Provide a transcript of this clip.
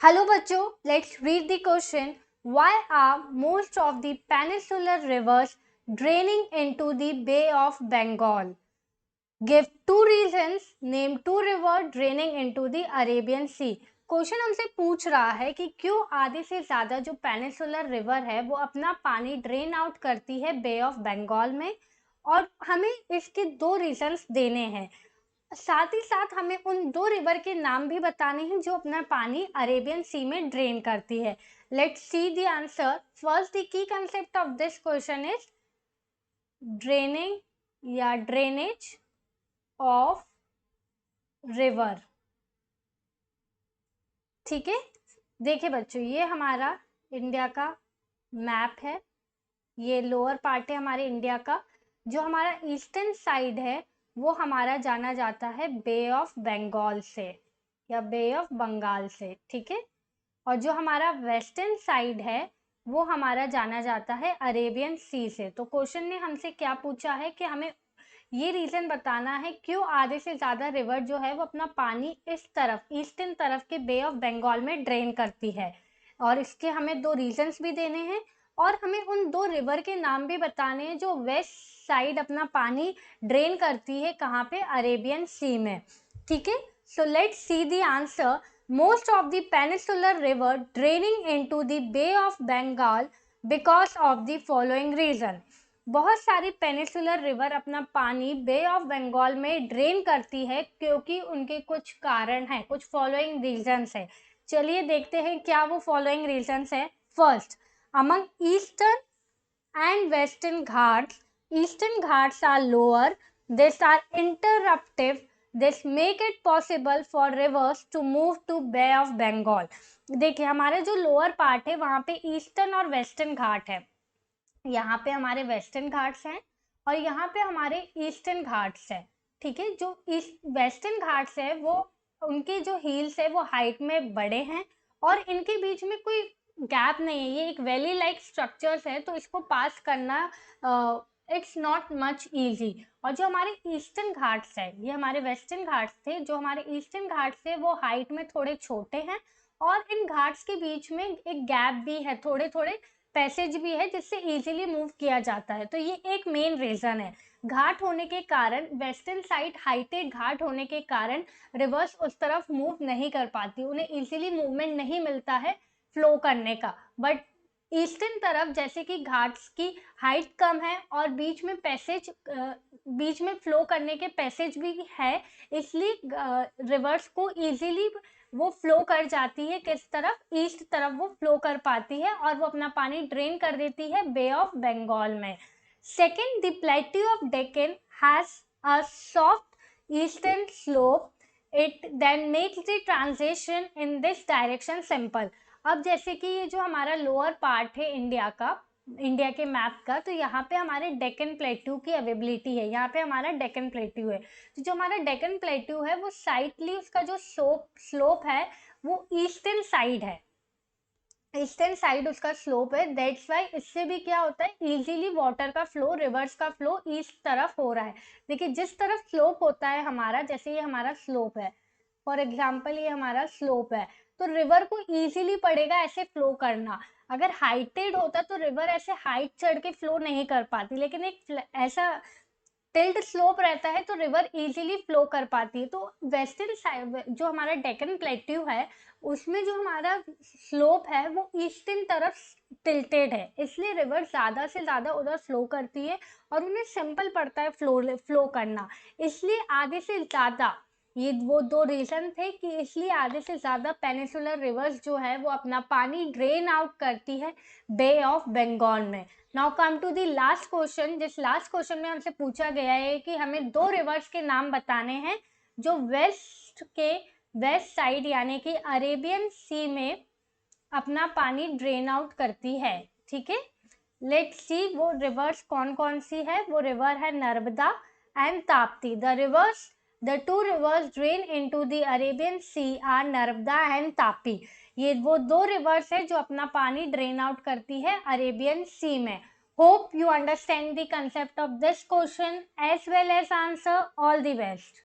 Hello बच्चों, let's read the question. Why are most of the peninsular rivers draining into the Bay of Bengal? Give two reasons. Name two rivers draining into the Arabian Sea. Question हमसे पूछ रहा है कि क्यों आधे से ज़्यादा जो पेनिसुलर रिवर है वो अपना पानी ड्रेन आउट करती है बे ऑफ बंगाल में, और हमें इसके दो रीजंस देने हैं। साथ ही साथ हमें उन दो रिवर के नाम भी बताने हैं जो अपना पानी अरेबियन सी में ड्रेन करती है। Let's see the answer. First the key concept of this question is draining या ड्रेनेज ऑफ रिवर। ठीक है, देखिए बच्चों, ये हमारा इंडिया का मैप है, ये लोअर पार्ट है हमारे इंडिया का। जो हमारा ईस्टर्न साइड है वो हमारा जाना जाता है बे ऑफ बंगाल से या बे ऑफ बंगाल से, ठीक है। और जो हमारा वेस्टर्न साइड है वो हमारा जाना जाता है अरेबियन सी से। तो क्वेश्चन ने हमसे क्या पूछा है कि हमें ये रीजन बताना है क्यों आधे से ज़्यादा रिवर जो है वो अपना पानी इस तरफ ईस्टर्न तरफ के बे ऑफ बंगाल में ड्रेन करती है, और इसके हमें दो रीजंस भी देने हैं और हमें उन दो रिवर के नाम भी बताने हैं जो वेस्ट साइड अपना पानी ड्रेन करती है, कहाँ पे, अरेबियन सी में। ठीक है, so let's see the answer. Most of the peninsular river draining into the Bay of Bengal because of the following reason. बहुत सारी पेनिसुलर रिवर अपना पानी बे ऑफ बंगाल में ड्रेन करती है क्योंकि उनके कुछ कारण हैं, कुछ फॉलोइंग रीजंस है। चलिए देखते हैं क्या वो फॉलोइंग रीजंस है। First, among eastern and western ghats, eastern ghats are lower, these are interruptive, this make it possible for rivers to move to Bay of Bengal। देखिए हमारे जो लोअर पार्ट है वहाँ पे ईस्टर्न और वेस्टर्न घाट है, यहाँ पे हमारे वेस्टर्न घाट्स हैं और यहाँ पे हमारे ईस्टर्न घाट्स हैं। ठीक है, जो वेस्टर्न घाट्स है वो उनके जो हील्स है वो हाइट में बड़े हैं और इनके बीच में कोई गैप नहीं है, ये एक वैली लाइक स्ट्रक्चर्स है, तो इसको पास करना इट्स नॉट मच ईजी। और जो हमारे ईस्टर्न घाट्स है, ये हमारे वेस्टर्न घाट्स थे, जो हमारे ईस्टर्न घाट्स थे वो हाइट में थोड़े छोटे हैं और इन घाट्स के बीच में एक गैप भी है, थोड़े थोड़े पैसेज भी है जिससे इजीली मूव किया जाता है। तो ये एक मेन रीजन है। घाट होने के कारण, वेस्टर्न साइड हाइटेड घाट होने के कारण रिवर्स उस तरफ मूव नहीं कर पाती, उन्हें इजीली मूवमेंट नहीं मिलता है फ्लो करने का। बट ईस्टर्न तरफ जैसे कि घाट्स की हाइट कम है और बीच में पैसेज, बीच में फ्लो करने के पैसेज भी है, इसलिए रिवर्स को इजीली वो फ्लो कर जाती है, किस तरफ, ईस्ट तरफ वो फ्लो कर पाती है और वो अपना पानी ड्रेन कर देती है बे ऑफ बंगाल में। Second, the plateau of Deccan has a soft eastern slope, it then makes the transition in this direction simple. अब जैसे कि ये जो हमारा लोअर पार्ट है इंडिया का, इंडिया के मैप का, तो यहाँ पे हमारे डेक्कन प्लेट्यू की अवेबिलिटी है, यहाँ पे हमारा डेक्कन प्लेट्यू है। तो जो हमारा डेक्कन प्लेट्यू है वो साइडली उसका जो स्लोप है वो ईस्टर्न साइड है, ईस्टर्न साइड उसका स्लोप है। दैट्स वाई इससे भी क्या होता है, इजीली वाटर का फ्लो, रिवर्स का फ्लो ईस्ट तरफ हो रहा है। देखिए जिस तरफ स्लोप होता है हमारा, जैसे ये हमारा स्लोप है, फॉर एग्जाम्पल ये हमारा स्लोप है, तो रिवर को इजीली पड़ेगा ऐसे फ्लो करना। अगर हाइटेड होता तो रिवर ऐसे हाइट चढ़ के फ्लो नहीं कर पाती, लेकिन एक ऐसा टिल्ट स्लोप रहता है तो रिवर इजीली फ्लो कर पाती है। तो वेस्टर्न साइड जो हमारा डेक्कन प्लेट्यू है उसमें जो हमारा स्लोप है वो ईस्टर्न तरफ टिल्टेड है, इसलिए रिवर ज़्यादा से ज़्यादा उधर फ्लो करती है और उन्हें सिंपल पड़ता है फ्लो करना। इसलिए आधे से ज़्यादा, ये वो दो रीज़न थे कि इसलिए आधे से ज़्यादा पेनिसुलर रिवर्स जो है वो अपना पानी ड्रेन आउट करती है बे ऑफ बंगाल में। Now come to the last question. जिस लास्ट क्वेश्चन में हमसे पूछा गया है कि हमें दो रिवर्स के नाम बताने हैं जो वेस्ट साइड यानी कि अरेबियन सी में अपना पानी ड्रेन आउट करती है। ठीक है, लेट्स सी वो रिवर्स कौन कौन सी है। वो रिवर है Narmada and Tapti. The two rivers drain into the Arabian sea are Narmada and Tapi. ये वो दो रिवर्स है जो अपना पानी ड्रेन आउट करती है अरेबियन सी में। Hope you understand the concept of this question as well as answer. All the best.